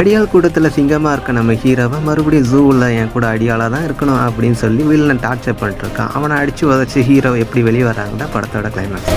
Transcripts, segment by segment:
அடியாள் கூட்டத்தில் சிங்கமாக இருக்க நம்ம ஹீரோவை மறுபடியும் ஜூவில் என் கூட அடியாளாக தான் இருக்கணும் அப்படின்னு சொல்லி வில்லன் டார்ச்சர் பண்ணிட்டுருக்கான். அவனை அடித்து உதச்சி ஹீரோ எப்படி வெளியே வராங்கன்னா படத்தோட கிளைமேக்ஸ்.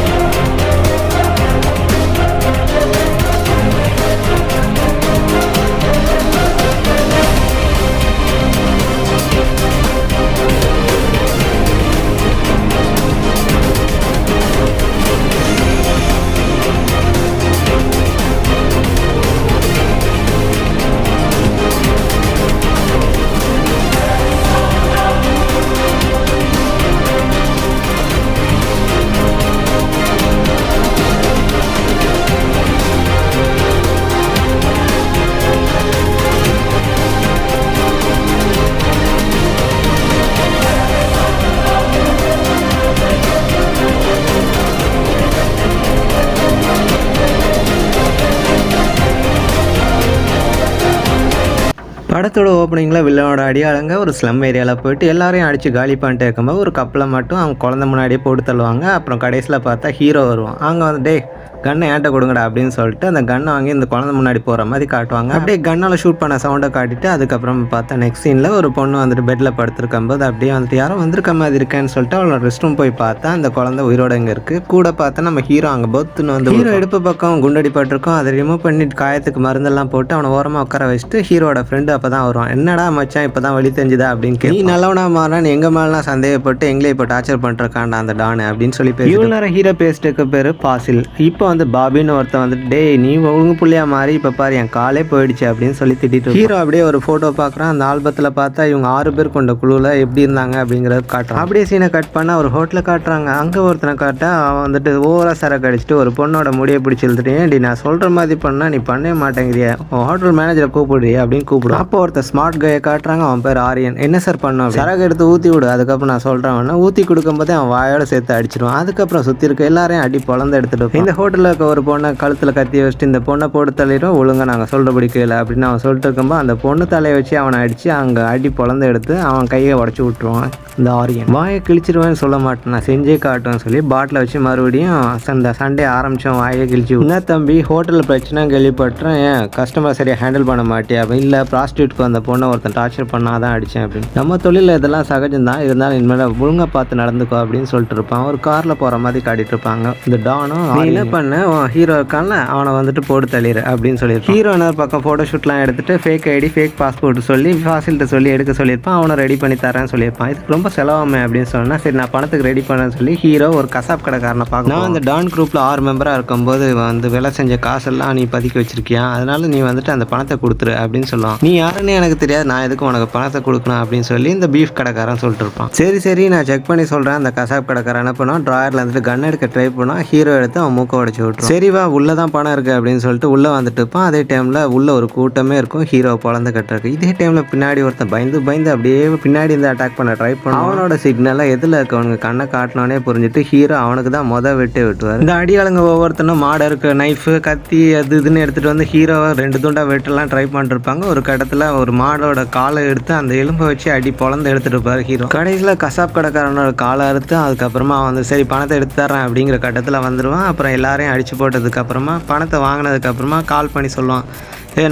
படத்தோட ஓப்பனிங்கில் வில்லனோட அடியாளுங்க ஒரு ஸ்லம் ஏரியாவில் போயிட்டு எல்லாரையும் அடித்து காலி பண்ணிட்டு இருக்கும்போது ஒரு கப்பலை மட்டும் அவங்க குழந்தை முன்னாடியே போட்டு தள்ளுவாங்க. அப்புறம் கடைசியில் பார்த்தா ஹீரோ வருவான். அங்கே வந்து டே கன்னை ஏன்ட்ட கொடுங்கடா அப்படின்னு சொல்லிட்டு அந்த கன்னை வாங்கி இந்த குழந்தை முன்னாடி போகிற மாதிரி காட்டுவாங்க. அப்படியே கன்னால் ஷூட் பண்ண சவுண்டை காட்டிட்டு அதுக்கப்புறம் பார்த்தா நெக்ஸ்ட் சீனில் ஒரு பொண்ணு வந்துட்டு பெட்டில் படுத்துருக்கும்போது அப்படியே வந்துட்டு யாரும் வந்திருக்க மாதிரி இருக்கேன்னு சொல்லிட்டு அவளோட ரெஸ்ட் ரூம் போய் பார்த்தா அந்த குழந்தை உயிரோட இங்கே இருக்குது. கூட பார்த்தா நம்ம ஹீரோ அங்கே பொத்துன்னு வந்து ஹீரோ எடுப்பு பக்கம் குண்டடி பட்டிருக்கோம். அதை ரிமூவ் பண்ணிட்டு காயத்துக்கு மருந்தெல்லாம் போட்டு அவனை ஓரமாக உட்கார வச்சுட்டு ஹீரோட ஃப்ரெண்டு அப்போ தான் வருவான். என்னடா மச்சான் இப்போ தான் வழி தெரிஞ்சுதா அப்படின்னு கேட்டு, நீ நல்லவனா மாறான்னு எங்கள் மேலாம் சந்தேகப்பட்டு எங்களே இப்போ டார்ச்சர் பண்ணிருக்காண்டா அந்த டானு அப்படின்னு சொல்லி பேசி இவ்வளோ நேரம் ஹீரோ பேசிட்டு பேர் ஃபாசில். இப்போ வந்து பாபின்னு ஒருத்தன் வந்துட்டு டே நீ ஒழுங்கு புள்ளியா மாறி இப்போ பாரு என் காலே போயிடுச்சு அப்படின்னு சொல்லி திட்டிட்டு ஹீரோ அப்படியே ஒரு ஃபோட்டோ பார்க்குறான். அந்த ஆல்பத்தில் பார்த்தா இவங்க 6 பேர் கொண்ட குழுவில் எப்படி இருந்தாங்க அப்படிங்கிறத காட்டுறான். அப்படியே சீனை கட் பண்ண ஒரு ஹோட்டலில் காட்டுறாங்க. அங்கே ஒருத்தனை காட்டா அவன் வந்துட்டு ஓவரா சரக்கு அடிச்சுட்டு ஒரு பொண்ணோட முடியை பிடிச்சி இழுத்துட்டு ஏன்டி நான் சொல்கிற மாதிரி பண்ணால் நீ பண்ணவே மாட்டேங்கிறியா, ஹோட்டல் மேனேஜரை கூப்பிடுறியா அப்படின்னு கூப்பிடுவோம். அப்போ ஒருத்தர் ஸ்மார்ட் கையை காட்டுறாங்க. அவன் பேர் ஆரியன். என்ன சார் பண்ணோம், சரக்கு எடுத்து ஊற்றி விடு, அதுக்கப்புறம் நான் சொல்கிறேன் ஊற்றி கொடுக்கும்போதே அவன் வாயோட சேர்த்து அடிச்சிடுவான். அதுக்கப்புறம் சுற்றி இருக்க எல்லாரையும் அடி பொழந்து எடுத்துட்டு இந்த ஹோட்டலில் இருக்க ஒரு பொண்ணை கழுத்தில் கத்தி வச்சுட்டு இந்த பொண்ணை போட்டு தள்ளிடும் ஒழுங்கா நாங்கள் சொல்கிறபடி கேளு அப்படின்னு அவன் சொல்லிட்டு இருக்கும்போது அந்த பொண்ணு தலையை வச்சு அவனை அடித்து அங்கே அடி பொழந்து எடுத்து அவன் கையை உடச்சி விட்டுருவான். இந்த ஆரியன் வாயை கிழிச்சிருவேன்னு சொல்ல மாட்டேன், நான் செஞ்சே காட்டுவேன்னு சொல்லி பாட்டில் வச்சு மறுபடியும் அந்த சண்டே ஆரம்பித்தோம். வாயை கிழிச்சு என்ன தம்பி ஹோட்டலில் பிரச்சனை கேள்விப்பட்டேன், ஏன் கஸ்டமர் சரியாக ஹேண்டில் பண்ண மாட்டியா, இல்லை ப்ராஸ்டியூட்க்கு அந்த பொண்ணை ஒருத்தன் டார்ச்சர் பண்ணாதான் அடித்தேன் அப்படின்னு. நம்ம தொழிலில் இதெல்லாம் சகஜம்தான், இருந்தாலும் இனிமேல் ஒழுங்காக பார்த்து நடந்துக்கோ அப்படின்னு சொல்லிட்டு இருப்பான். ஒரு காரில் போகிற மாதிரி காட்டிட்டு இருப்பாங்க. இந்த டானும் என்ன பண்ண ஹீரோ இருக்கான்ல அவனை வந்துட்டு போட்டு தள்ளிடு அப்படின்னு சொல்லியிருப்பான். ஹீரோ இன்னொரு பக்கம் ஃபோட்டோ ஷூட்லாம் எடுத்துட்டு ஃபேக் ஐடி ஃபேக் பாஸ்போர்ட் சொல்லி ஃபாசில்கிட்ட சொல்லி எடுக்க சொல்லியிருப்பான். அவனை ரெடி பண்ணி தரேன்னு சொல்லியிருப்பான். இதுக்கு ரொம்ப செலவாமே அப்படின்னு சொன்னால் சரி நான் பணத்துக்கு ரெடி பண்ணேன்னு சொல்லி ஹீரோ ஒரு கசாப் கடைக்காரனை பார்க்க. நான் அந்த டான் குரூப்பில் 6 மெம்பராக இருக்கும்போது வந்து வேலை செஞ்ச காசெல்லாம் நீ பதுக்கி வச்சிருக்கியா, அதனால நீ வந்துட்டு அந்த பணத்தை கொடுத்துரு அப்படின்னு சொல்லுவான். நீ யாருன்னு எனக்கு தெரியாது, நான் எதுக்கு உனக்கு பணத்தை கொடுக்கணும் அப்படின்னு சொல்லி இந்த பீஃப் கடைக்காரன் சொல்லிட்டு இருப்பான். சரி நான் செக் பண்ணி சொல்கிறேன். அந்த கசாப் கடைக்காரன் என்ன பண்ணுவான், ட்ராயரில் வந்துட்டு கன் எடுக்க ட்ரை பண்ணுவான். ஹீரோ எடுத்து அவன் மூக்க உடச்சி விட்டுரும். சரி வா உள்ளதான் பணம் இருக்கு அப்படின்னு சொல்லிட்டு உள்ளே வந்துட்டு இருப்பான். அதே டைமில் உள்ள ஒரு கூட்டமே இருக்கும் ஹீரோ பொழந்து கட்டுறதுக்கு. இதே டைமில் பின்னாடி ஒருத்தன் பயந்து அப்படியே பின்னாடி இருந்து அட்டாக் பண்ண ட்ரை பண்ண அவனோட சிக்னலாக எதில் இருக்கவனுக்கு கண்ணை காட்டினோன்னே புரிஞ்சுட்டு ஹீரோ அவனுக்கு தான் வெட்டே விட்டுவார். இந்த அடியாளுங்க ஒவ்வொருத்தனும் மாடை இருக்க நைஃபு கத்தி அது இதுன்னு எடுத்துகிட்டு வந்து ஹீரோவை 2 துண்டா வெட்டலாம் ட்ரை பண்ணிருப்பாங்க. ஒரு கட்டத்தில் ஒரு மாடோட காலை எடுத்து அந்த எலும்பை வச்சு அடி பொழந்து எடுத்துட்டு இருப்பார் ஹீரோ. கடைசியில் கசாப் கடைக்காரனோட காலை அறுத்து அதுக்கப்புறமா வந்து சரி பணத்தை எடுத்து தரேன் அப்படிங்கிற கட்டத்தில் வந்துடுவான். அப்புறம் எல்லாரையும் அடிச்சு போட்டதுக்கப்புறமா பணத்தை வாங்கினதுக்கப்புறமா கால் பண்ணி சொல்லுவான்,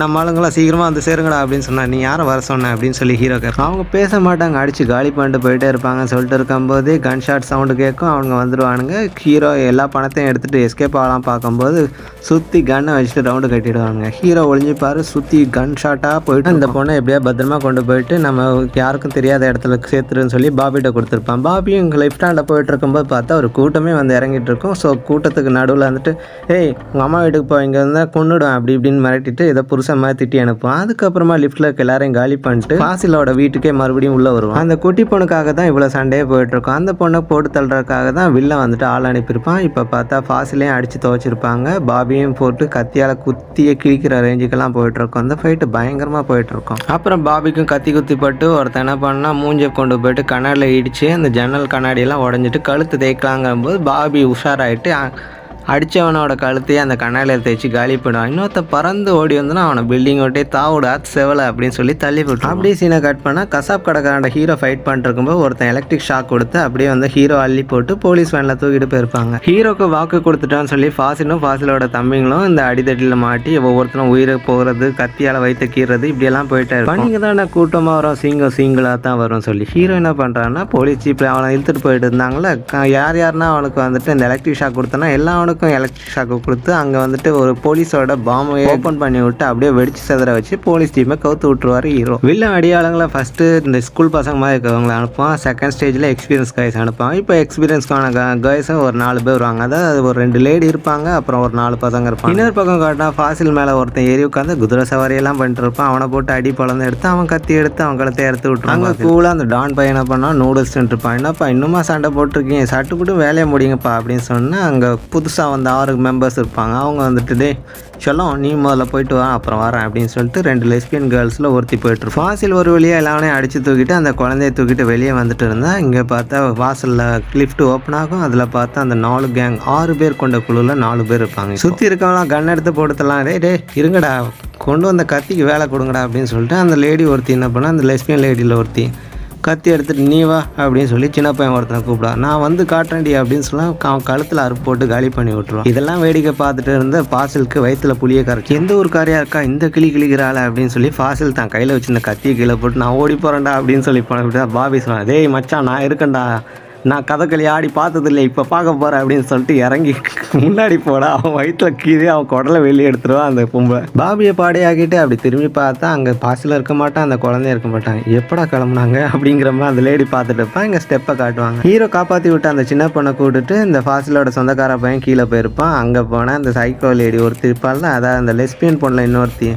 நம்ம ஆளுங்களாம் சீக்கிரமாக வந்து சேருங்கடா அப்படின்னு சொன்னா, நீ யாரை வர சொன்ன அப்படின்னு சொல்லி ஹீரோ கேட்பான். அவங்க பேச மாட்டாங்க, அடித்து காலி பண்ணிட்டு போயிட்டே இருப்பாங்க. சொல்லிட்டு இருக்கும்போது கன் ஷாட் சவுண்டு கேட்கும். அவங்க வந்துடுவானுங்க. ஹீரோ எல்லா பணத்தையும் எடுத்துகிட்டு எஸ்கேப் ஆகலாம் பார்க்கும்போது சுற்றி கன்னை வச்சுட்டு ரவுண்டு கட்டிடுவாங்க. ஹீரோ ஒளிஞ்சிப்பாரு. சுற்றி கன் ஷாட்டாக போயிட்டு அந்த பொண்ணை எப்படியா பத்திரமா கொண்டு போயிட்டு நம்ம யாருக்கும் தெரியாத இடத்துல சேர்த்துருன்னு சொல்லி பாபிகிட்ட கொடுத்துருப்பான். பாபியும் இங்கே லெஃப்ட் ஹேண்டில் போயிட்டு இருக்கும்போது பார்த்தா ஒரு கூட்டமே வந்து இறங்கிட்டு இருக்கும். ஸோ கூட்டத்துக்கு நடுவில் வந்துட்டு ஏய் உங்கள் அம்மா வீட்டுக்கு போ, இங்கே இருந்தால் கொண்டுடும் அப்படி இப்படின்னு மிரட்டிட்டு ஏதோ புருஷன் மாதிரி திட்டி அனுப்புவான். அதுக்கப்புறமா லிஃப்ட்ல இருக்க எல்லாரையும் காலி பண்ணிட்டு ஃபாசிலோட வீட்டுக்கே மறுபடியும் உள்ள வருவான். அந்த குட்டி பொண்ணுக்காக தான் இவ்வளவு சண்டையே போயிட்டு இருக்கும். அந்த பொண்ணை போட்டு தள்ளுறதுக்காக தான் வில்ல வந்துட்டு ஆள் அனுப்பியிருப்பான். இப்ப பார்த்தா ஃபாசிலையும் அடிச்சு துவச்சிருப்பாங்க. பாபியும் போட்டு கத்தியால குத்திய கிழிக்கிற ரேஞ்சுக்கெல்லாம் போயிட்டு இருக்கும். அந்த ஃபைட்டு பயங்கரமா போயிட்டு இருக்கும். அப்புறம் பாபிக்கும் கத்தி குத்தி பட்டு ஒருத்தன் என்ன பண்ணா மூஞ்சை கொண்டு போயிட்டு கண்ணாடியில் இடிச்சு அந்த ஜன்னல் கண்ணாடி எல்லாம் உடஞ்சிட்டு கழுத்து தேய்க்கலாங்கும் போது பாபி உஷாராயிட்டு அடித்தவனோட கழுத்தையே அந்த கண்ணாடியில் தேய்ச்சி காலி பண்ணுவான். இன்னொருத்த பறந்து ஓடி வந்தோன்னா அவனை பில்டிங் ஓட்டே தாவுடா செவலை அப்படின்னு சொல்லி தள்ளி போட்டு அப்படியே சீனை கட் பண்ணால் கசாப் கடைக்காரன் ஹீரோ ஃபைட் பண்ணிருக்கும்போது ஒருத்தன் எலக்ட்ரிக் ஷாக் கொடுத்து அப்படியே வந்து ஹீரோ அள்ளி போட்டு போலீஸ் வேனில் தூக்கிட்டு போயிருப்பாங்க. ஹீரோக்கு வாக்கு கொடுத்துட்டான்னு சொல்லி ஃபாசிலோட தம்பிங்களும் இந்த அடித்தட்டியில் மாட்டி ஒவ்வொருத்தரும் உயிரை போகிறது, கத்தியால் வைத்து கீறது இப்படியெல்லாம் போயிட்டே இருக்கும். நீங்கள் தான் கூட்டமாக வரும், சிங்கிளாக தான் வரும் சொல்லி ஹீரோ என்ன பண்ணுறான்னா போலீஸ் ஜீப்பில் அவனை இழுத்துட்டு போயிட்டு இருந்தாங்களே, யாருன்னா அவனுக்கு வந்துட்டு இந்த எலக்ட்ரிக் ஷாக் கொடுத்தனா எல்லாவனுக்கும் எலக்ட்ரிக் ஷாக்கு கொடுத்து அங்கே வந்துட்டு ஒரு போலீஸோட பாம்பை ஓப்பன் பண்ணி விட்டு அப்படியே வெடிச்சு செதற வச்சு போலீஸ் டீமை கவுத்து விட்டுருவாரு ஹீரோ. வில்லன் அடியாளங்களை ஃபஸ்ட்டு இந்த ஸ்கூல் பசங்க மாதிரி இருக்கிறவங்களை அனுப்புவான். செகண்ட் ஸ்டேஜில் எக்ஸ்பீரியன்ஸ் கைஸ் அனுப்புவான். இப்போ எக்ஸ்பீரியன்ஸ்க்கான கைஸும் ஒரு 4 பேர் வருவாங்க. அதாவது ஒரு 2 லேடி இருப்பாங்க, அப்புறம் ஒரு 4 பசங்க இருப்பாங்க. இன்னொரு பக்கம் காட்டினா ஃபாசில் மேலே ஒருத்தன் ஏறி உட்காந்து குதிரை சவாரியெல்லாம் பண்ணிட்டு இருப்பான். அவனை போட்டு அடி பழந்து எடுத்து அவன் கத்தி எடுத்து அவன் கழுத்தை எடுத்து விட்டுருவாங்க. அங்கே கூலாக அந்த டான் பையன் என்ன பண்ணால் நூடுல்ஸ் இருப்பான். என்னப்பா இன்னுமா சண்டை போட்டிருக்கீங்க, சட்டு போட்டு வேலையை முடியுங்கப்பா அப்படின்னு சொன்னால் அங்கே புதுசாக வந்து 6 மெம்பர்ஸ் இருப்பாங்க. அவங்க வந்துட்டு டே சொல்லும் நீ முதல்ல போயிட்டு வா அப்புறம் வரேன் அப்படின்னு சொல்லிட்டு 2 லெஸ்பியன் கேர்ள்ஸில் ஒருத்தி போயிட்டு ஃபாசில் ஒரு வழியாக எல்லாமே அடித்து தூக்கிட்டு அந்த குழந்தைய தூக்கிட்டு வெளியே வந்துட்டு இருந்தால் இங்கே பார்த்தா வாசலில் லிஃப்ட் ஓப்பன் ஆகும். அதில் பார்த்தா அந்த 4 கேங் 6 பேர் கொண்ட குழுவில் 4 பேர் இருப்பாங்க. சுற்றி இருக்கவங்களாம் கன் எடுத்து போட்டுலாம் டே இருங்கடா கொண்டு வந்த கத்திக்கு வேலை கொடுங்கடா அப்படின்னு சொல்லிட்டு அந்த லேடி ஒருத்தி என்ன பண்ணால் அந்த லெஸ்பியன் லேடியில் ஒருத்தி கத்தி எடுத்துட்டு நீ வா அப்படின்னு சொல்லி சின்ன பையன் ஒருத்தனை கூப்பிடா, நான் வந்து காட்டுறேன்டி அப்படின்னு சொல்ல அவன் கழுத்தில் அறுப்பு போட்டு காலி பண்ணி விட்டுருவான். இதெல்லாம் வேடிக்கை பார்த்துட்டு இருந்த ஃபாசிலுக்கு வயிற்றுல புளிய கரைச்சி எந்த ஒரு காரியா இருக்கா இந்த கிளிக்கிறாள் அப்படின்னு சொல்லி ஃபாசில் தான் கையில் வச்சிருந்த கத்தியை கீழே போட்டு நான் ஓடி போகிறேன்டா அப்படின்னு சொல்லி போன பாபி சொன்னான், டேய் மச்சான் நான் இருக்கேன்டா, நான் கதகளி ஆடி பார்த்ததில்லை இப்போ பார்க்க போகிறேன் அப்படின்னு சொல்லிட்டு இறங்கி முன்னாடி போட அவன் வயிற்றுல கீழே அவன் குடலை வெளியே எடுத்துருவான் அந்த பொம்பளை. பாபியை பாடையாக்கிட்டு அப்படி திரும்பி பார்த்தா அங்கே பாசில் இருக்க மாட்டான், அந்த குழந்தைய இருக்க மாட்டாங்க. எப்படா கிளம்புனாங்க அப்படிங்கிற மாதிரி அந்த லேடி பார்த்துட்டு இருப்பான். இங்கே ஸ்டெப்பை காட்டுவாங்க. ஹீரோ காப்பாற்றி விட்டு அந்த சின்ன பொண்ணை கூட்டுட்டு இந்த ஃபாசிலோட சொந்தக்கார பையன் கீழே போயிருப்பான். அங்கே போனால் அந்த சைக்கோ லேடி ஒருத்தி இருப்பாள், அதாவது அந்த லெஸ்பியன் பொண்ணில் இன்னொருத்தி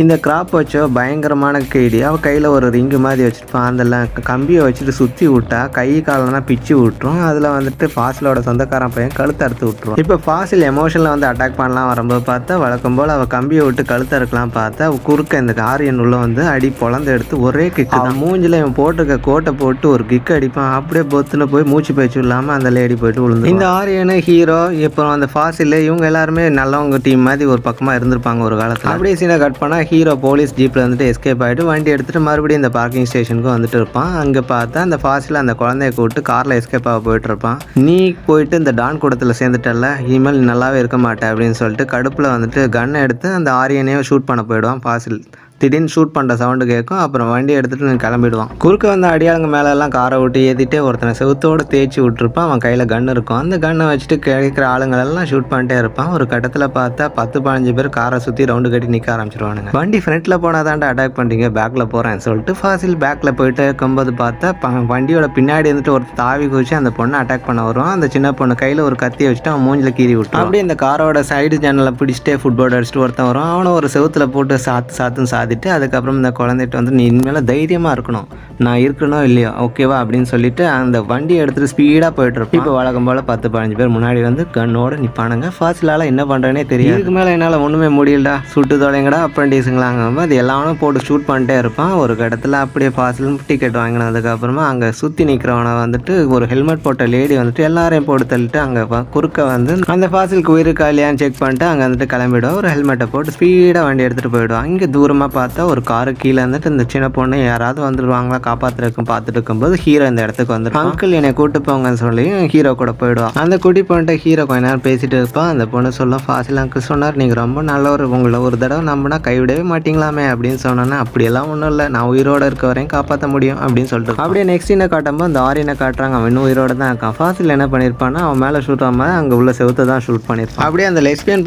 இந்த கிராப் வச்சோ பயங்கரமான கைடி. அவள் கையில் ஒரு ரிங்கு மாதிரி வச்சுருப்பான். அதில் கம்பியை வச்சுட்டு சுற்றி விட்டா கை காலெல்லாம் பிச்சு விட்டுரும். அதில் வந்துட்டு ஃபாசிலோட சொந்தக்காரன் பையன் கழுத்தை அறுத்து விட்டுருவான். இப்போ ஃபாசில் எமோஷனில் வந்து அட்டாக் பண்ணலாம் வரும்போது பார்த்தா வழக்கம் போல் அவள் கம்பியை விட்டு கழுத்தை அறுக்கலாம் பார்த்தா குறுக்க இந்த ஆரியன் உள்ள வந்து அடி பொழந்து எடுத்து ஒரே கிக்கு தான் மூஞ்சில் இவன் போட்டிருக்க கோட்டை போட்டு ஒரு கிக்கு அடிப்பான். அப்படியே பொத்துன்னு போய் மூச்சு பேச்சு இல்லாமல் அந்த லேடி போயிட்டு விழுந்து. இந்த ஆரியனு ஹீரோ அப்புறம் அந்த ஃபாசில் இவங்க எல்லாருமே நல்லவங்க டீம் மாதிரி ஒரு பக்கமாக இருந்திருப்பாங்க ஒரு காலத்தில். அப்படியே சீனை கட் பண்ணால் ஹீரோ போலீஸ் ஜீப்பில் வந்துட்டு எஸ்கேப் ஆகிட்டு வண்டி எடுத்துகிட்டு மறுபடியும் இந்த பார்க்கிங் ஸ்டேஷனுக்கு வந்துட்டு இருப்பான். அங்கே பார்த்தா அந்த ஃபாசில் அந்த குழந்தைய கூப்பிட்டு காரில் எஸ்கேப் ஆக போயிட்டு இருப்பான். நீ போயிட்டு இந்த டான் கூடத்தில் சேர்ந்துட்டல, இனிமேல் நல்லாவே இருக்க மாட்டேன் அப்படின்னு சொல்லிட்டு கடுப்பில் வந்துட்டு கன்னை எடுத்து அந்த ஆரியனையும் ஷூட் பண்ண போயிடுவான் ஃபாசில். திடீர்னு ஷூட் பண்ணுற சவுண்டு கேட்கும். அப்புறம் வண்டி எடுத்துகிட்டு கிளம்பிடுவான். குறுக்க வந்த அடியாளுங்க மேலெல்லாம் காரை விட்டு ஏற்றிட்டே ஒருத்தனை செவுத்தோடு தேய்ச்சி விட்டுருப்பான். அவன் கையில் கன் இருக்கும். அந்த கன்னை வச்சுட்டு கிடைக்கிற ஆளுங்களெல்லாம் ஷூட் பண்ணிட்டே இருப்பான். ஒரு கட்டத்தில் பார்த்தா 10-15 பேர் காரை சுற்றி ரவுண்டு கட்டி நிற்க ஆரம்பிச்சிருவானுங்க. வண்டி ஃப்ரண்ட்டில் போனால் தாண்டா அட்டாக் பண்ணுறீங்க, பேக்கில் போகிறேன்னு சொல்லிட்டு ஃபாசில் பேக்கில் போயிட்டு இருக்கும்போது பார்த்தா வண்டியோட பின்னாடி வந்துட்டு ஒரு தாவி குதிச்சு அந்த பொண்ணை அட்டாக் பண்ண வருவான். அந்த சின்ன பொண்ணு கையில் ஒரு கத்தியை வச்சுட்டு அவன் மூஞ்சில் கீறி விட்டு அப்படியே இந்த காரோட சைடு ஜன்னலை பிடிச்சிட்டே ஃபுட்பால் அடிச்சுட்டு ஒருத்தன் வரும். அவனை ஒரு செவுத்தில் போட்டு சாத்துன்னு அதுக்கப்புறம் இந்த குழந்தைகிட்ட வந்து நீ இனிமேல் தைரியமாக இருக்கணும், நான் இருக்கணும் இல்லையோ ஓகேவா அப்படின்னு சொல்லிட்டு அந்த வண்டியை எடுத்துகிட்டு ஸ்பீடாக போயிட்டு இருப்போம். இப்போ வழக்கம் போல் 10-15 பேர் முன்னாடி வந்து கண்ணோட நிற்பானுங்க. ஃபாசிலால் என்ன பண்ணுறேனே தெரியும். இதுக்கு மேலே என்னால் ஒன்றுமே முடியலடா, சுட்டு தொலைங்கடா அப்ரெண்டிஸுங்களாங்க. அது எல்லாரும் போட்டு ஷூட் பண்ணிட்டே இருப்பான். ஒரு இடத்துல அப்படியே ஃபாசில் டிக்கெட் வாங்கினதுக்கப்புறமா அங்கே சுற்றி நிற்கிறவனை வந்துட்டு ஒரு ஹெல்மெட் போட்ட லேடி வந்துட்டு எல்லாரையும் போட்டு தள்ளிட்டு அங்கே குறுக்க வந்து அந்த ஃபாசிலுக்கு உயிருக்கு இல்லையான்னு செக் பண்ணிட்டு அங்கே வந்துட்டு கிளம்பிடுவோம். ஒரு ஹெல்மெட்டை போட்டு ஸ்பீடாக வண்டி எடுத்துகிட்டு போயிடுவான். இங்கே தூரமாக பார்த்தா ஒரு காரு கீழே வந்துட்டு இந்த சின்ன பொண்ணு யாராவது வந்துடுவாங்களா காப்பாற்றுறதுக்கும் பார்த்துட்டு இருக்கும்போது ஹீரோ இந்த இடத்துக்கு வந்துட்டு அங்கிள் என்னை கூட்டு போங்கன்னு சொல்லி ஹீரோ கூட போயிடுவான். அந்த குட்டி பொண்ணுகிட்ட ஹீரோ கொஞ்ச நேரம் பேசிட்டு இருப்பான். அந்த பொண்ணு சொல்ல ஃபாசில் அங்கிள் சொன்னார், நீங்கள் ரொம்ப நல்லவர், உங்களை ஒரு தடவை நம்பினா கைவிடவே மாட்டீங்களாமே அப்படின்னு சொன்னோன்னா அப்படியெல்லாம் ஒன்றும் இல்லை, நான் உயிரோட இருக்க வரையும் காப்பாற்ற முடியும் அப்படின்னு சொல்லிட்டு அப்படியே நெக்ஸ்ட் என்ன காட்டும்போது அந்த ஆரியனை காட்டுறாங்க. அவன் இன்னும் உயிரோட தான் இருக்கான். ஃபாசில் என்ன பண்ணியிருப்பான்னா அவன் மேலே ஷூட் ஆகாமல் அங்கே உள்ள செவுத்தை தான் ஷூட் பண்ணியிருப்பான். அப்படியே அந்த லெஸ்பியன்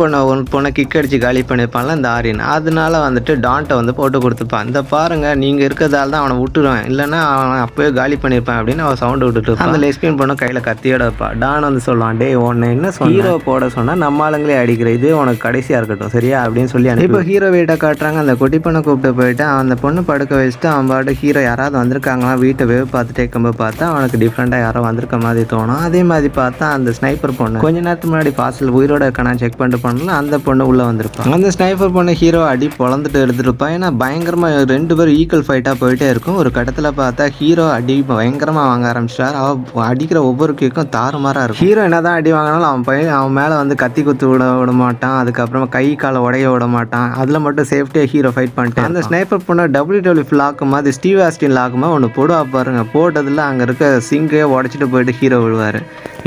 பொண்ணை கிக் அடிச்சு காலி பண்ணியிருப்பான்ல அந்த ஆரியன், அதனால வந்துட்டு டான்ட்டை வந்து போட்டு கொடுத்துப்பான். இந்த பாருங்க நீங்கள் இருக்கிறதால தான் அவனை விட்டுருவேன், இல்லைன்னா அவன் அப்போயே காலி பண்ணியிருப்பான் அப்படின்னு அவன் சவுண்டு விட்டுட்டு அந்த லெஸ்பியன் பொண்ணு கையில் கத்தியோட இருப்பான். டான் வந்து சொல்லுவான், டே உன்னை என்ன ஹீரோ போட சொன்னால் நம்ம ஆளுங்களே அடிக்கிற, இது உனக்கு கடைசியாக இருக்கட்டும் சரியா அப்படின்னு சொல்லி இப்போ ஹீரோ வீட்டை காட்டுறாங்க. அந்த குட்டி பொண்ணை கூப்பிட்டு போயிட்டு அந்த பொண்ணு படுக்க வச்சுட்டு அவன் பாட்டு ஹீரோ யாராவது வந்திருக்காங்களா வீட்டை வேவு பார்த்துட்டே இருக்கும்போது பார்த்தா அவனுக்கு டிஃப்ரெண்டாக யாரோ வந்திருக்க மாதிரி தோணும். அதே மாதிரி பார்த்தா அந்த ஸ்னைப்பர் பொண்ணு கொஞ்ச நேரத்துக்கு முன்னாடி ஃபாசில் உயிரோட இருக்கானா செக் பண்ணிட்டு பண்ணல அந்த பொண்ணு உள்ளே வந்திருப்பான். அந்த ஸ்னைப்பர் பொண்ணு ஹீரோ அடி பொழந்துட்டு எடுத்துட்டு இருப்பான். ஏன்னா பயங்கரமாக 2 பேரும் ஈக்குவல் ஃபைட்டாக போயிட்டே இருக்கும். ஒரு கட்டத்தில் இடத்துல பார்த்தா ஹீரோ அடி பயங்கரமாக வாங்க ஆரம்பிச்சிட்டார். அவன் அடிக்கிற ஒவ்வொரு கிக்கும் தாறுமாறாக இருக்கும். ஹீரோ என்னதான் அடி வாங்கினாலும் அவன் மேலே வந்து கத்தி குத்து விட மாட்டான். அதுக்கப்புறமா கை காலை உடைய விட மாட்டான். அதில் மட்டும் சேஃப்டியாக ஹீரோ ஃபைட் பண்ணிட்டு அந்த ஸ்னைப்பர் பொண்ணு WWE லாக்கு மாதிரி ஸ்டீவ் ஆஸ்டின் லாக்குமா ஒன்று போடுவா பாருங்க. போட்டதில் அங்கே இருக்க சிங்கை உடச்சிட்டு போயிட்டு ஹீரோ விழுவார்.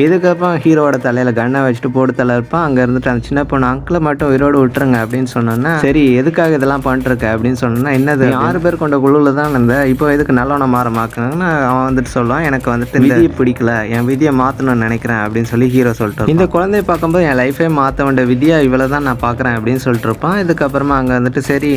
இதுக்கப்புறம் ஹீரோட தலையில் கண்ணை வச்சுட்டு போட்டு தலை இருப்பான். அங்கே இருந்துட்டு அந்த சின்ன பொண்ணு அங்கிளை மட்டும் உயிரோடு விட்டுருங்க அப்படின்னு சொன்னோன்னா, சரி எதுக்காக இதெல்லாம் பண்ணிருக்க அப்படின்னு சொன்னா, என்னது 6 பேர் கொண்ட குழுவில் தான் இப்போ எதுக்கு நல்லவனை மாறமாக்குனாங்கன்னா அவன் வந்துட்டு சொல்லுவான், எனக்கு வந்துட்டு விதியை பிடிக்கல, என் விதியை மாற்றணும்னு நினைக்கிறேன் அப்படின்னு சொல்லி ஹீரோ சொல்லிட்டு இந்த குழந்தைய பார்க்கும்போது என் லைஃபே மாற்ற வேண்டிய விதியா இவ்வளோ தான் நான் பார்க்குறேன் அப்படின்னு சொல்லிட்டு இருப்பான். இதுக்கப்புறமா அங்கே வந்துட்டு சரி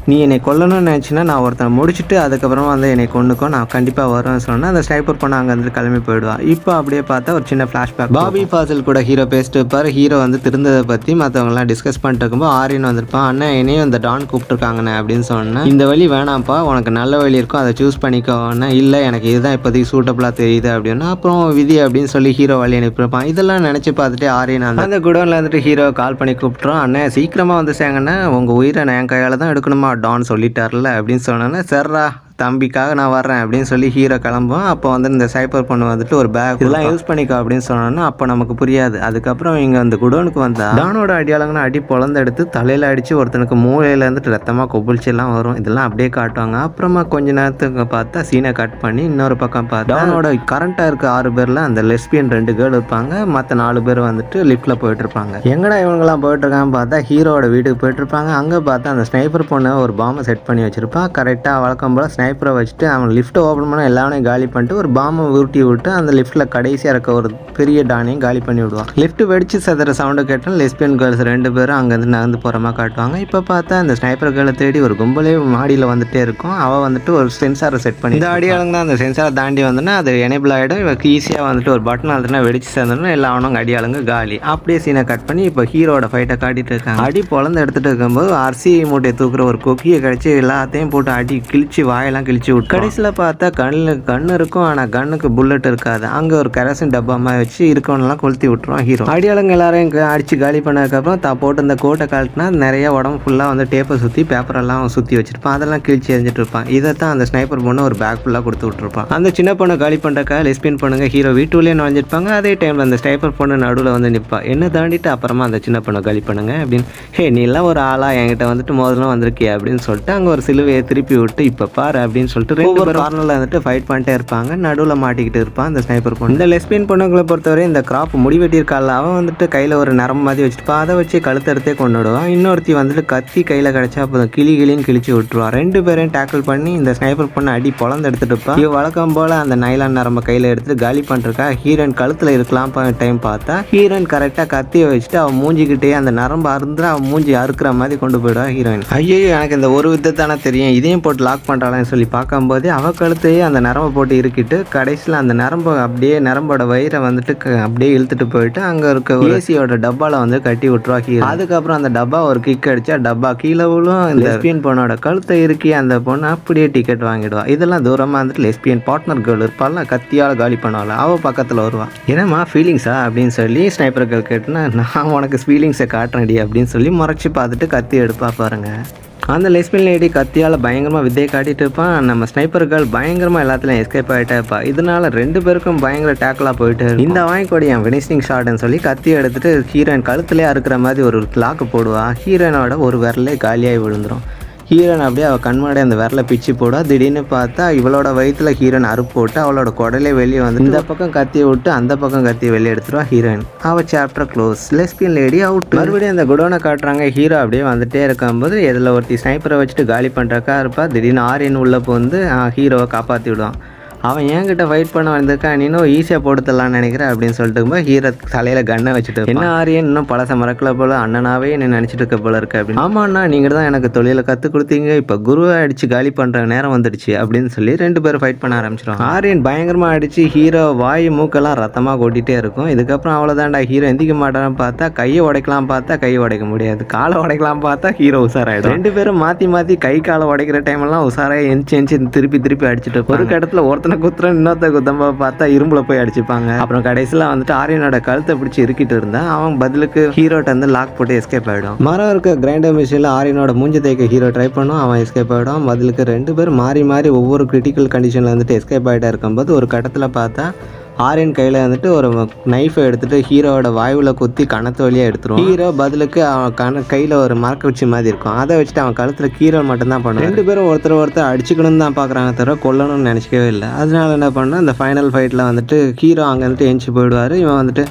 நீ என்னை கொல்லணும்னு நினச்சின்னா நான் ஒருத்தனை முடிச்சுட்டு அதுக்கப்புறமா வந்து என்னை கொண்டுக்கோ, நான் கண்டிப்பாக வருவேன்னு சொன்னால் அந்த ஸ்னைப்பர் பண்ண அங்கே வந்து கிளம்பி போயிடுவான். இப்போ அப்படியே பார்த்தா ஒரு சின்ன ஃப்ளாஷ்பேக். பாபி ஃபாசில் கூட ஹீரோ பேசிட்டு இருப்பார். ஹீரோ வந்து திருந்ததை பற்றி மற்றவங்களாம் டிஸ்கஸ் பண்ணிட்டு இருக்கும்போது ஆரியன் வந்திருப்பான். அண்ணன் என்னையும் இந்த டான் கூப்பிட்டுருக்காங்கண்ணே அப்படின்னு சொன்னேன். இந்த வழி வேணாம்ப்பா, உனக்கு நல்ல வழி இருக்கும், அதை சூஸ் பண்ணிக்கோன்னா. இல்லை எனக்கு இதுதான் இப்போதைக்கு சூட்டபுளாக தெரியுது அப்படின்னா அப்புறம் விதி அப்படின்னு சொல்லி ஹீரோ வழி அனுப்பியிருப்பான். இதெல்லாம் நினச்சி பார்த்துட்டு ஆரியன் அந்த குடோனில் வந்துட்டு ஹீரோ கால் பண்ணி கூப்பிட்றோம். அண்ணன் சீக்கிரமாக வந்து சேங்கண்ணே, உங்கள் உயிரை நான் என் கையால் தான் எடுக்கணுமா டான் சொல்லிட்டார்ல அப்படின்னு சொன்னோன்னே, சர்ரா தம்பிக்காக நான் வர்றேன் அப்படின்னு சொல்லி ஹீரோ கிளம்புவோம். அப்போ வந்து இந்த சைப்பர் பொண்ணு வந்துட்டு ஒரு பேக் இதெல்லாம் யூஸ் பண்ணிக்கோ அப்படின்னு சொன்னோன்னா அப்போ நமக்கு புரியாது. அதுக்கப்புறம் இங்கே அந்த குடோனுக்கு வந்தா டானோட அடியாளங்கன்னா அடி பொழந்து எடுத்து தலையில் அடித்து ஒருத்தனுக்கு மூளையில் இருந்துட்டு ரத்தமாக கொப்பளிச்செல்லாம் வரும். இதெல்லாம் அப்படியே காட்டுவாங்க. அப்புறமா கொஞ்ச நேரத்துக்கு பார்த்தா சீனை கட் பண்ணி இன்னொரு பக்கம் பார்த்தா டானோட கரண்ட்டாக இருக்க 6 பேரில் அந்த லெஸ்பியன் 2 கேர்ள் இருப்பாங்க. மற்ற 4 பேர் வந்துட்டு லிஃப்ட்டில் போயிட்டு இருப்பாங்க. எங்கடா இவங்கெல்லாம் போயிட்டு இருக்கான்னு பார்த்தா ஹீரோட வீட்டுக்கு போயிட்டு இருப்பாங்க. அங்கே பார்த்தா அந்த ஸ்னைப்பர் பொண்ணை ஒரு பாம்பை செட் பண்ணி வச்சிருப்பான். கரெக்டாக வழக்கம் போல் ஸ்னைப்பரை வச்சுட்டு அவன் லிஃப்ட்டை ஓப்பன் பண்ண எல்லாமே காலி பண்ணிட்டு ஒரு பாம்பை உருட்டி விட்டு அந்த லிஃப்ட்டில் கடைசியாக இருக்க ஒரு பெரிய டானையும் காலி பண்ணி விடுவான். லிஃப்ட் வெடிச்சு சதுர சவுண்டு கேட்டால் லெஸ்பியன் கேர்ள்ஸ் 2 பேரும் அங்கேருந்து நகர்ந்து போகிற மாதிரி காட்டுவாங்க. இப்போ பார்த்தா அந்த ஸ்னைப்பர் கேர்ளை தேடி ஒரு கும்பலே மாடியில் வந்துட்டே இருக்கும். அவள் வந்துட்டு ஒரு சென்சாரை செட் பண்ணி இந்த அடியாளுங்க தான் அந்த சென்சாரை தாண்டி வந்தோன்னா அது எனேபிள் ஆகிடும். இவருக்கு ஈஸியாக வந்துட்டு ஒரு பட்டன் அழுத்தினா வெடிச்சு சேர்ந்தோன்னா எல்லா அவனும் அடியாளுங்க காலி. அப்படியே சீனை கட் பண்ணி இப்போ ஹீரோட ஃபைட்டை காட்டிட்டு இருக்காங்க. அடி பொழந்து எடுத்துகிட்டு இருக்கும்போது அரிசி மூட்டையை தூக்குற ஒரு கொக்கியை கிடச்சி எல்லாத்தையும் போட்டு அடி கிழிச்சு வாயெல்லாம் கிழிச்சு விட்டு கடைசியில் பார்த்தா கண்ணு இருக்கும். ஆனால் கண்ணுக்கு புல்லட் இருக்காது. அங்கே ஒரு கரசின் டப்பா மாதிரி வச்சு இருக்கவனெல்லாம் கொளுத்தி விட்டுருவான் ஹீரோ. அடியாளுங்க எல்லாரையும் அடிச்சு காலி பண்ணதுக்கப்புறம் போட்டு இந்த கோட்டை கழட்டினா நிறைய உடம்பு ஃபுல்லாக வந்து டேப்பை சுற்றி பேப்பரெல்லாம் சுற்றி வச்சிருப்பான். அதெல்லாம் கிழிச்சு எரிஞ்சிட்டு இருப்பான். இதைத்தான் அந்த ஸ்னைப்பர் பொண்ணு ஒரு பேக் ஃபுல்லாக கொடுத்து விட்டுருப்பான். அந்த சின்ன பொண்ணை காலி பண்ணுறக்காக லெஸ்பியன் பொண்ணுங்க ஹீரோ வீட்டுலேயே நுழைஞ்சிருப்பாங்க. அதே டைமில் அந்த ஸ்னைப்பர் பொண்ணு நடுவில் வந்து நிற்பா. என்ன தாண்டிட்டு அப்புறமா அந்த சின்ன பொண்ணை காலி பண்ணுங்க அப்படின்னு. ஹே நீ எல்லாம் ஒரு ஆளா என்கிட்ட வந்துட்டு மோதலாம் வந்திருக்கியா அப்படின்னு சொல்லிட்டு அங்கே ஒரு சிலுவையை திருப்பி விட்டு இப்போ பாரு அப்படின்னு சொல்லிட்டு 2 பேர் கார்னரில் வந்துட்டு ஃபைட் பண்ணிட்டே இருப்பாங்க. நடுவில் மாட்டிக்கிட்டு இருப்பான் அந்த ஸ்னைப்பர் பொண்ணு. இந்த லெஸ்பியன் பொண்ணுங்களை பொறுத்தவரை இந்த கிராப் முடி வெட்டியிருக்காள். அவன் வந்துட்டு கையில் ஒரு நரம்பு மாதிரி வச்சுட்டு அதை வச்சு கழுத்தறுத்தே கொண்டுடுவான். இன்னொருத்தி வந்துட்டு கத்தி கையில் கிடச்சா அப்போ கிளின்னு கிழிச்சு விட்டுருவான். 2 பேரையும் டேக்கிள் பண்ணி இந்த ஸ்னைப்பர் பொண்ணு அடி பொழந்து எடுத்துட்டு இருப்பான். இவ வழக்கம் போல் அந்த நைலான் நரம்பை கையில் எடுத்துட்டு காலி பண்ணுறக்கா ஹீரோயின் கழுத்தில் இருக்கலாம் டைம் பார்த்தா ஹீரோயின் கரெக்டாக கத்தியை வச்சுட்டு அவன் மூஞ்சிக்கிட்டே அந்த நரம்பு அருந்து அவன் மூஞ்சி அறுக்கிற மாதிரி கொண்டு போயிடுவா ஹீரோயின். ஐயோ எனக்கு இந்த ஒரு விதத்தானே தெரியும், இதையும் போட்டு லாக் பண்ணுறாளான்னு சொல்லி பார்க்கும்போது அவ கழுத்தையே அந்த நரம்பை போட்டு இருக்கிட்டு கடைசியில் அந்த நரம்பை அப்படியே நரம்போட வயிறை வந்துட்டு அப்படியே இழுத்துட்டு போயிட்டு அங்கே இருக்க ஏசியோட டப்பாவில் வந்து கட்டி விட்டுருவா ஹீரோ. அதுக்கப்புறம் அந்த டப்பா ஒரு கிக் அடிச்சா டப்பா கீழே விழும். லெஸ்பியன் பொண்ணோட கழுத்தை இருக்கி அந்த பொண்ணு அப்படியே டிக்கெட் வாங்கிடுவா. இதெல்லாம் தூரமாக வந்துட்டு லெஸ்பியன் பார்ட்னர் கேர்ள் இருப்பாள், கத்தியால் காலி பண்ணுவாள். அவள் பக்கத்தில் வருவாள். என்னம்மா ஃபீலிங்ஸா அப்படின்னு சொல்லி ஸ்னைப்பர் கேர்ள் கேட்டுனா நான் உனக்கு ஃபீலிங்ஸை காட்டுறேன்டி அப்படின்னு சொல்லி முறைச்சி பார்த்துட்டு கத்தி எடுப்பா பாருங்க. அந்த லெஸ்பியன் லேடி கத்தியால் பயங்கரமாக வித்தையை காட்டிட்டு இருப்பான். நம்ம ஸ்னைப்பர் கேர்ள் பயங்கரமாக எல்லாத்துலையும் எஸ்கேப் ஆகிட்டே இருப்பா. இதனால 2 பேருக்கும் பயங்கர டேக்கிளாக போயிட்டு இந்த வாங்கிக்கோடி என் ஃபினிஷிங் ஷாட்னு சொல்லி கத்தி எடுத்துட்டு ஹீரோயின் கழுத்துலேயே அறுக்கிற மாதிரி ஒரு லாக்கு போடுவா. ஹீரோயினோட ஒரு விரலே காலியாகி விழுந்துடும். ஹீரோயின் அப்படியே அவள் கண்மாடி அந்த விரலை பிச்சு போடுவா. திடீர்னு பார்த்தா இவளோட வயிற்றுல ஹீரோயின் அறுப்பு போட்டு அவளோட குடலே வெளியே வந்து இந்த பக்கம் கத்தியை விட்டு அந்த பக்கம் கத்தியை வெளியே எடுத்துருவா ஹீரோயின். அவள் chapter close. Lesbian lady out. மறுபடியும் அந்த குடோனை காட்டுறாங்க. ஹீரோ அப்படியே வந்துட்டே இருக்கும்போது இதில் ஒருத்தி ஸ்னைப்பரை வச்சுட்டு காலி பண்ணுறக்கா இருப்பா. திடீர்னு ஆரியன் உள்ள வந்து ஹீரோவை காப்பாற்றி விடுவான். அவன் என்கிட்ட ஃபைட் பண்ண வந்திருக்கான், நீனும் ஈஸியாக போட்டுடலான்னு நினைக்கிறேன் அப்படின்னு சொல்லிட்டு இருக்கும்போது ஹீரோ தலையில் கண்ணை வச்சுட்டு என்ன ஆரியன் இன்னும் பழச மறக்கல போல, அண்ணனாவே என்ன நினச்சிட்டு இருக்க போல இருக்கு அப்படின்னு. ஆமாண்ணா நீங்கள் தான் எனக்கு தொழிலை கற்றுக் கொடுத்தீங்க, இப்போ குருவை அடித்து காலி பண்ணுற நேரம் வந்துடுச்சு அப்படின்னு சொல்லி 2 பேரும் ஃபைட் பண்ண ஆரம்பிச்சிடும். ஆரியன் பயங்கரமாக அடித்து ஹீரோ வாய் மூக்கெல்லாம் ரத்தமாக கொட்டிகிட்டே இருக்கும். இதுக்கப்புறம் அவ்வளோதான்டா ஹீரோ எந்திக்க மாட்டான்னு பார்த்தா கையை உடைக்கலாம் பார்த்தா கையை உடைக்க முடியாது, காலை உடைக்கலாம் பார்த்தா ஹீரோ உசாராயிடும். 2 பேரும் மாற்றி மாற்றி கை காலை உடைக்கிற டைமெல்லாம் உசாராக எந்திச்சு திருப்பி திருப்பி அடிச்சுட்டு ஒரு இடத்துல ஒருத்தனை ஒருத்தனை குத்துறேன் இன்னொருத்த குத்தம்ப பார்த்தா இரும்புல போய் அடிச்சுப்பாங்க. அப்புறம் கடைசியில் வந்துட்டு ஆரியனோட கழுத்தை பிடிச்சி இருக்கிட்டு இருந்தான். அவன் பதிலுக்கு ஹீரோட்ட வந்து லாக் போட்டு எஸ்கேப் ஆகிடும். மரம் இருக்க கிரைண்டர் மிஷினில் ஆரியனோட மூஞ்சி தேய்க்க ஹீரோ ட்ரை பண்ணும். அவன் எஸ்கேப் ஆகிடும். பதிலுக்கு 2 பேர் மாறி மாறி ஒவ்வொரு கிரிட்டிக்கல் கண்டிஷனில் வந்துட்டு எஸ்கேப் ஆகிட்டே இருக்கும்போது ஒரு கட்டத்தில் பார்த்தா ஆரியன் கையில் வந்துட்டு ஒரு நைஃபை எடுத்துகிட்டு ஹீரோவோட வாயுவில் குத்தி கணத்து வழியாக எடுத்துருவான். ஹீரோ பதிலுக்கு அவன் கையில் ஒரு மரக்கச்சி மாதிரி இருக்கும். அதை வச்சுட்டு அவன் கழுத்தில் கீரல் மட்டும்தான் பண்ணுவான். 2 பேரும் ஒருத்தர் அடிச்சுக்கணும்னு தான் பார்க்குறாங்க தவிர கொல்லணும்னு நினச்சிக்கவே இல்லை. அதனால என்ன பண்ணால் இந்த ஃபைனல் ஃபைட்டில் வந்துட்டு ஹீரோ அங்கே வந்துட்டு எஞ்சி போயிடுவார். இவன் வந்துட்டு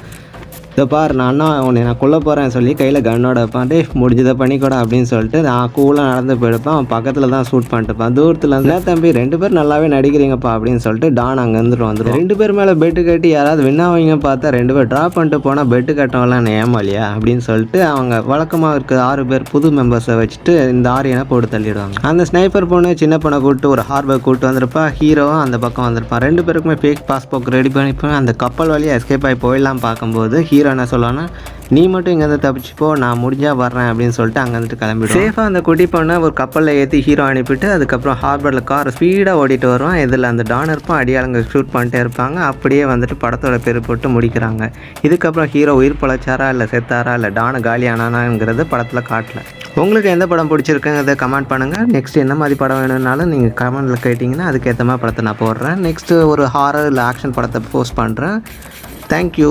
இதை பார் நான் உன்னை நான் கொல்ல போகிறேன் சொல்லி கையில் கன்னோட வைப்பான். முடிஞ்சதை பண்ணிக்கூட அப்படின்னு சொல்லிட்டு நான் கூலாக நடந்து போயிருப்பான். அவன் பக்கத்தில் தான் ஷூட் பண்ணிட்டுப்பான். தூரத்தில் இருந்து தம்பி 2 பேர் நல்லாவே நடிக்கிறீங்கப்பா அப்படின்னு சொல்லிட்டு டான் அங்கே வந்துடும். 2 பேர் மேலே பெட்டு கட்டி யாராவது வின்னாவீங்க பார்த்தா 2 பேர் ட்ராப் பண்ணிட்டு போனால் பெட்டு கட்டவெல்லாம் என்ன ஏமாலியா அப்படின்னு சொல்லிட்டு அவங்க வழக்கமாக இருக்க 6 பேர் புது மெம்பர்ஸை வச்சுட்டு இந்த ஆரியனை போட்டு தள்ளிடுவாங்க. அந்த ஸ்னைப்பர் பொண்ணு சின்ன பொண்ணை கூப்பிட்டு ஒரு ஹார்பர் கூப்பிட்டு வந்திருப்பா. ஹீரோவும் அந்த பக்கம் வந்திருப்பான். 2 பேருக்குமே ஃபேக் பாஸ்போர்ட் ரெடி பண்ணிப்போம். அந்த கப்பல் வழியாக எஸ்கேப் ஆகி போயிடலாம் பார்க்கும்போது ஹீரோ என்ன சொல்லுவான்னா, நீ மட்டும் இங்கேருந்து தப்பிச்சுப்போ, நான் முடிஞ்சா வர்றேன் அப்படின்னு சொல்லிட்டு அங்கே வந்துட்டு கிளம்பிடுவோம். சேஃபாக அந்த குட்டி பொண்ணை ஒரு கப்பலில் ஏற்றி ஹீரோ அனுப்பிட்டு அதுக்கப்புறம் ஹார்பரில் கார் ஸ்பீடாக ஓடிட்டு வருவான். இதில் அந்த டான் இருப்பான், அடியாளங்க ஷூட் பண்ணிட்டே இருப்பாங்க. அப்படியே வந்துட்டு படத்தோட பேர் போட்டு முடிக்கிறாங்க. இதுக்கப்புறம் ஹீரோ உயிர் பழச்சாரா இல்லை செத்தாரா இல்லை டானை காலி ஆனானாங்கிறது படத்தில் காட்டல. உங்களுக்கு எந்த படம் பிடிச்சிருக்குங்கிறத கமெண்ட் பண்ணுங்கள். நெக்ஸ்ட் என்ன மாதிரி படம் வேணும்னாலும் நீங்கள் கமெண்ட்டில் கேட்டிங்கன்னா அதுக்கேற்ற மாதிரி படத்தை நான் போடுறேன். நெக்ஸ்ட்டு ஒரு ஹாரர் இல்லை ஆக்ஷன் படத்தை போஸ்ட் பண்ணுறேன். தேங்க்யூ.